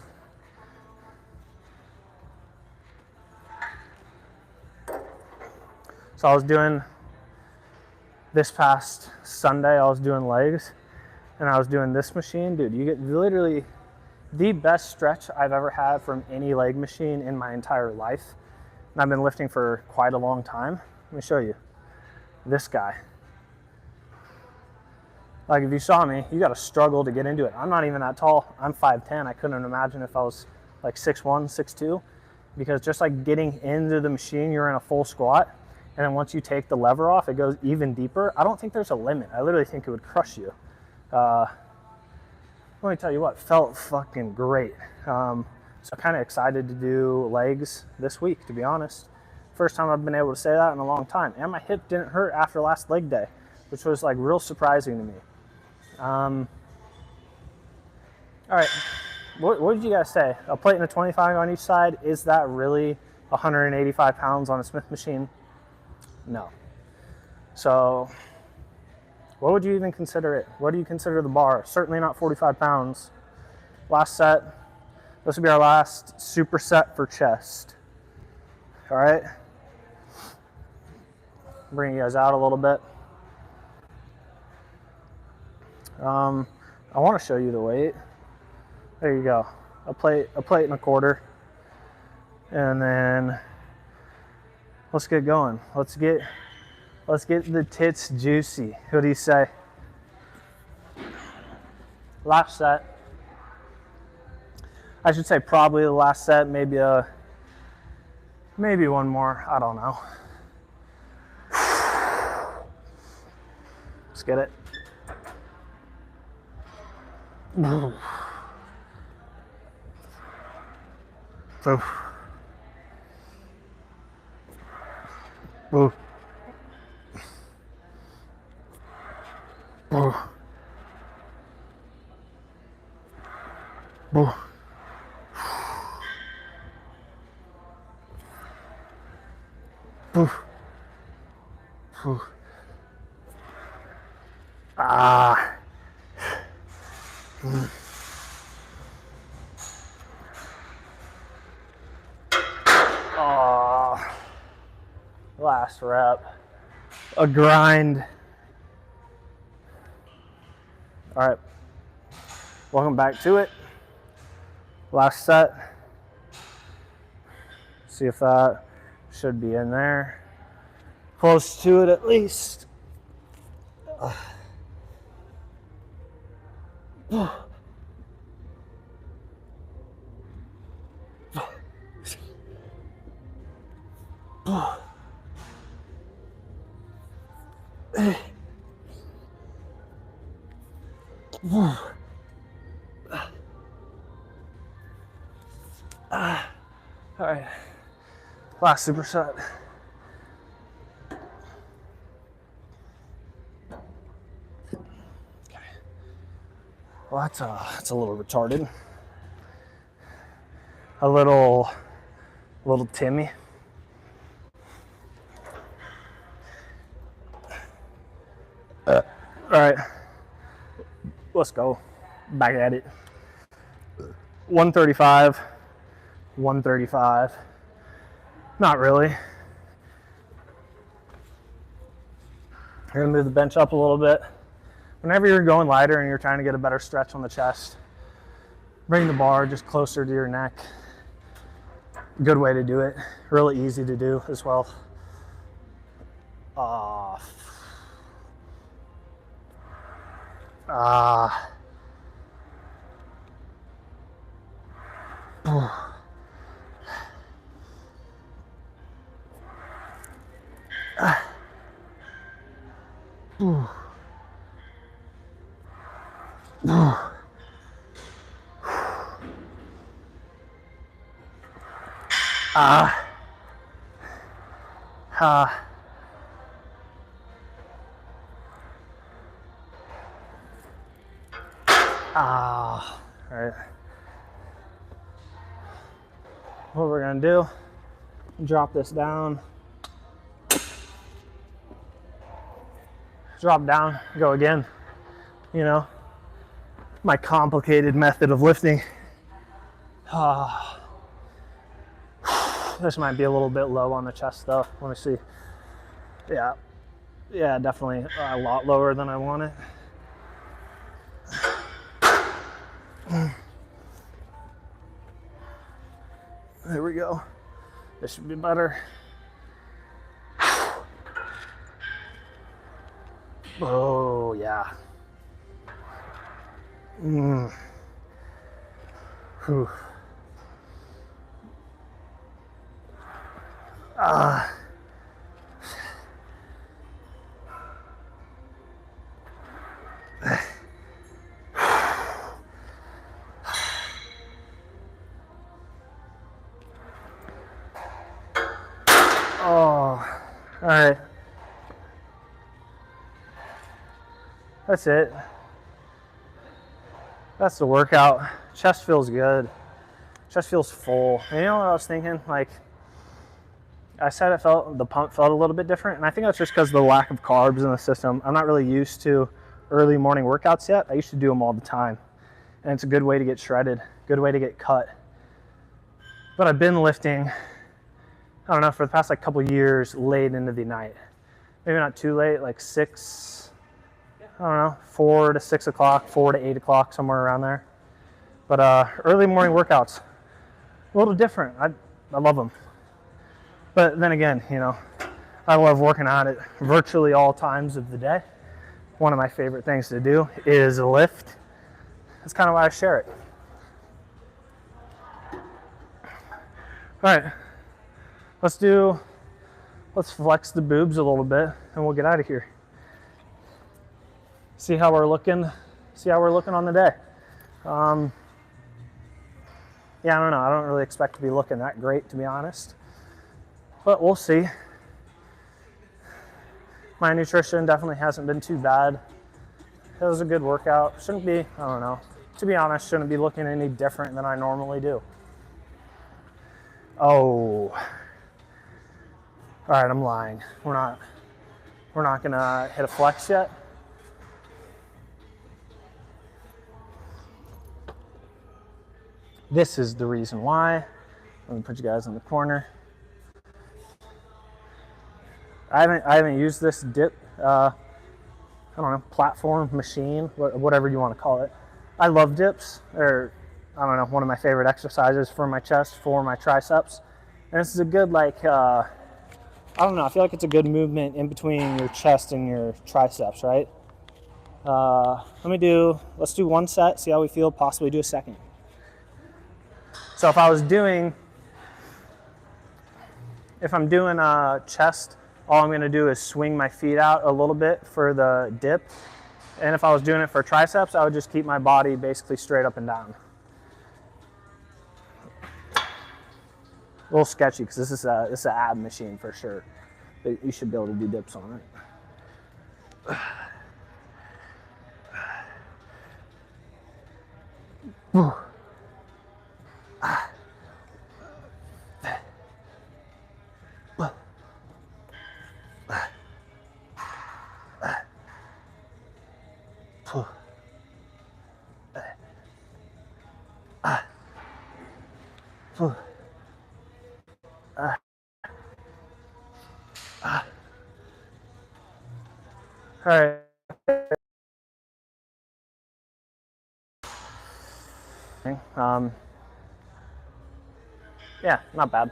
So I was doing, this past Sunday, I was doing legs, and I was doing this machine. Dude, you get literally the best stretch I've ever had from any leg machine in my entire life. And I've been lifting for quite a long time. Let me show you. This guy. Like, if you saw me, you gotta struggle to get into it. I'm not even that tall. I'm 5'10". I couldn't imagine if I was like 6'1", 6'2", because just like getting into the machine, you're in a full squat. And then once you take the lever off, it goes even deeper. I don't think there's a limit. I literally think it would crush you. Let me tell you what, felt fucking great. So kind of excited to do legs this week, to be honest. First time I've been able to say that in a long time. And my hip didn't hurt after last leg day, which was like real surprising to me. All right, what did you guys say? A plate and a 25 on each side, is that really 185 pounds on a Smith machine? No. So what would you even consider it? What do you consider the bar? Certainly not 45 pounds. Last set. This will be our last superset for chest. All right. Bring you guys out a little bit. I want to show you the weight. There you go. A plate and a quarter. And then let's get going. Let's get the tits juicy. What do you say? Last set. I should say probably the last set, maybe one more. I don't know. Let's get it. So. Ooh. Ooh. Ooh. Ooh. Ooh. Ah. Oh. Last rep. A grind. All right. Welcome back to it. Last set. See if that should be in there. Close to it at least. All right, last superset. Okay. Well, that's a little retarded. A little Timmy. All right, let's go. Back at it. 135. 135. Not really. You're gonna move the bench up a little bit. Whenever you're going lighter and you're trying to get a better stretch on the chest, bring the bar just closer to your neck. Good way to do it. Really easy to do as well. All right. What we're gonna do, drop this down, drop down, go again. You know, my complicated method of lifting. This might be a little bit low on the chest though. Let me see. Yeah, definitely a lot lower than I want it. There we go. This should be better. Oh, yeah. Whew. Oh, all right. That's it. That's the workout. Chest feels good. Chest feels full. And you know what I was thinking? Like, I said the pump felt a little bit different, and I think that's just because of the lack of carbs in the system. I'm not really used to early morning workouts yet. I used to do them all the time, and it's a good way to get shredded, good way to get cut. But I've been lifting, I don't know, for the past like couple years, late into the night. Maybe not too late, like 6, I don't know, 4 to 6 o'clock, 4 to 8 o'clock, somewhere around there. But early morning workouts, a little different. I love them. But then again, you know, I love working out at virtually all times of the day. One of my favorite things to do is lift. That's kind of why I share it. All right, let's flex the boobs a little bit and we'll get out of here. See how we're looking on the day. Yeah, I don't know. I don't really expect to be looking that great, to be honest. But we'll see. My nutrition definitely hasn't been too bad. It was a good workout. Shouldn't be, I don't know. To be honest, shouldn't be looking any different than I normally do. Oh. All right, I'm lying. We're not gonna hit a flex yet. This is the reason why. Let me put you guys in the corner. I haven't used this dip, I don't know, platform, machine, whatever you want to call it. I love dips. They're, I don't know, one of my favorite exercises for my chest, for my triceps, And this is a good, like, I don't know, I feel like it's a good movement in between your chest and your triceps, right? Let's do one set, see how we feel, possibly do a second. So if I'm doing a chest, all I'm gonna do is swing my feet out a little bit for the dip. And if I was doing it for triceps, I would just keep my body basically straight up and down. A little sketchy because this is an ab machine for sure. But you should be able to do dips on it. All right. Yeah, not bad.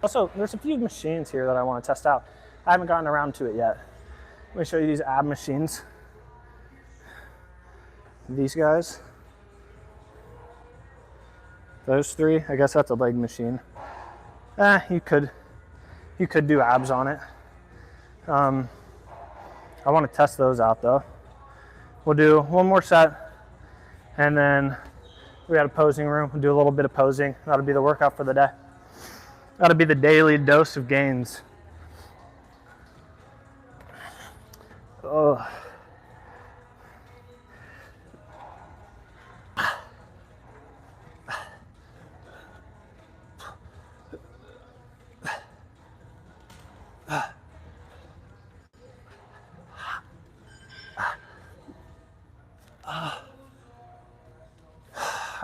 Also, there's a few machines here that I want to test out. I haven't gotten around to it yet. Let me show you these ab machines. These guys. Those three, I guess that's a leg machine. You could do abs on it. I want to test those out though. We'll do one more set, and then we got a posing room. We'll do a little bit of posing. That'll be the workout for the day. That'll be the daily dose of gains. Oh.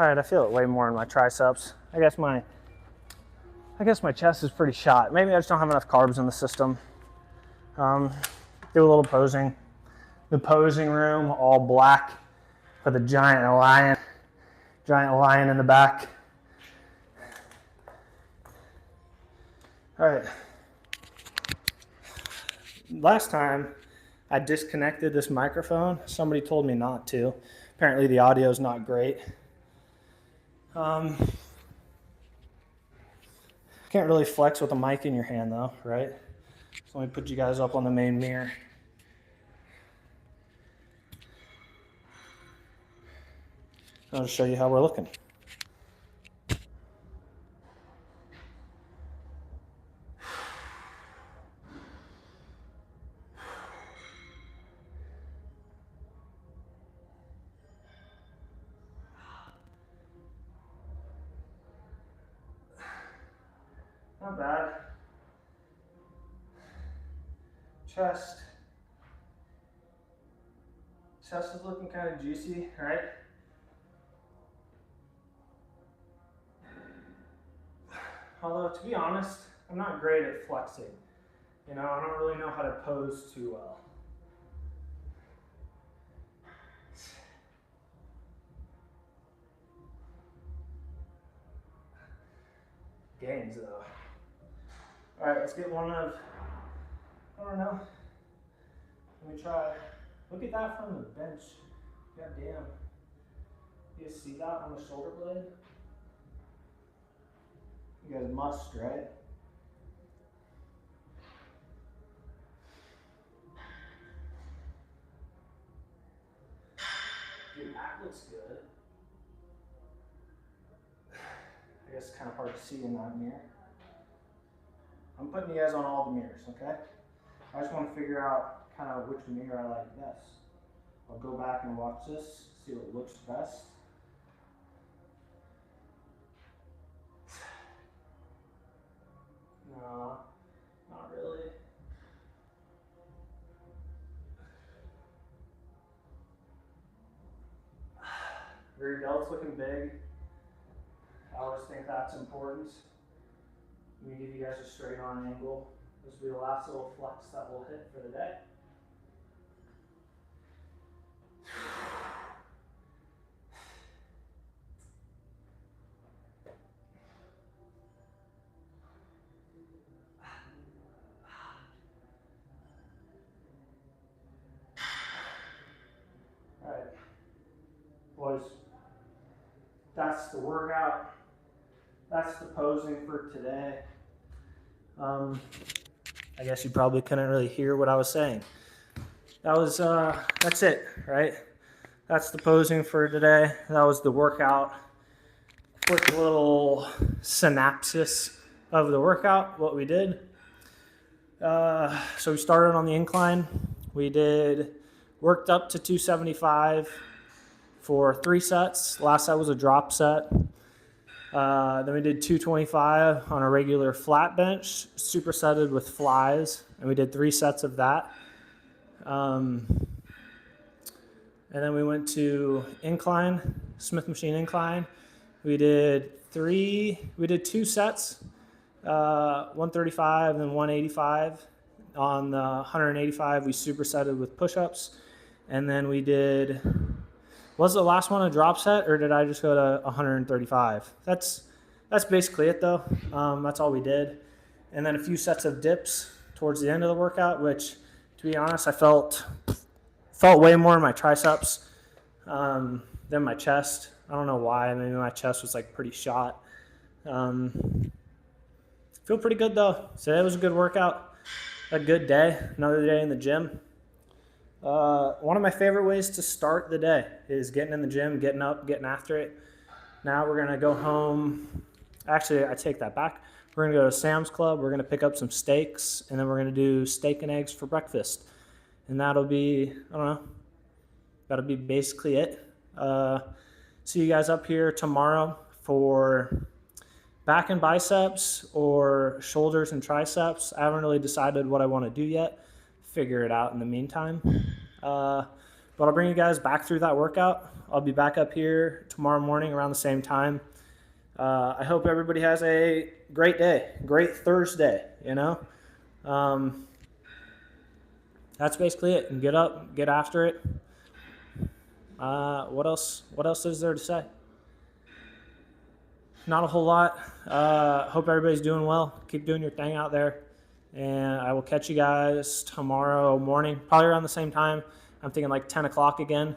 All right, I feel it way more in my triceps. I guess my chest is pretty shot. Maybe I just don't have enough carbs in the system. Do a little posing. The posing room, all black, with a giant lion in the back. All right. Last time I disconnected this microphone. Somebody told me not to. Apparently the audio is not great. Can't really flex with a mic in your hand though, right? So let me put you guys up on the main mirror. I'll just show you how we're looking. Not bad. Chest. Chest is looking kind of juicy, right? Although, to be honest, I'm not great at flexing. You know, I don't really know how to pose too well. Gains, though. All right, let's get one of, I don't know. Let me try. Look at that from the bench. God damn. You guys see that on the shoulder blade? You guys must, right? Dude, that looks good. I guess it's kind of hard to see in that mirror. I'm putting you guys on all the mirrors, okay? I just want to figure out kind of which mirror I like best. I'll go back and watch this, see what looks best. No, not really. Rear delt's looking big. I always think that's important. Let me give you guys a straight on angle. This will be the last little flex that we'll hit for the day. that's the workout. That's the posing for today. I guess you probably couldn't really hear what I was saying. That's it, right? That's the posing for today. That was the workout. Quick little synopsis of the workout, what we did. So we started on the incline. Worked up to 275 for 3 sets. Last set was a drop set. Then we did 225 on a regular flat bench, supersetted with flies, and we did 3 sets of that. And then we went to incline, Smith machine incline. We did 2 sets, 135 and then 185. On the 185, we supersetted with push-ups. And then was the last one a drop set, or did I just go to 135? That's basically it, though. That's all we did. And then a few sets of dips towards the end of the workout, which, to be honest, I felt way more in my triceps than my chest. I don't know why. Maybe my chest was like pretty shot. Feel pretty good, though. Today was a good workout. A good day. Another day in the gym. One of my favorite ways to start the day is getting in the gym, getting up, getting after it. Now we're going to go home. Actually, I take that back. We're going to go to Sam's Club. We're going to pick up some steaks, and then we're going to do steak and eggs for breakfast. And that'll be basically it. See you guys up here tomorrow for back and biceps or shoulders and triceps. I haven't really decided what I want to do yet. Figure it out in the meantime. But I'll bring you guys back through that workout. I'll be back up here tomorrow morning around the same time. I hope everybody has a great day, great Thursday, That's basically it. And get up, get after it. What else is there to say? Not a whole lot. Hope everybody's doing well. Keep doing your thing out there. And I will catch you guys tomorrow morning, probably around the same time. I'm thinking like 10 o'clock again.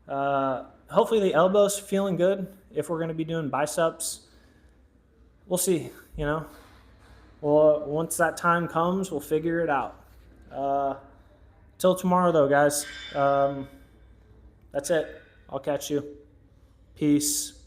Hopefully the elbow's feeling good if we're going to be doing biceps. We'll see, Well, once that time comes, we'll figure it out. Till tomorrow, though, guys. That's it. I'll catch you. Peace.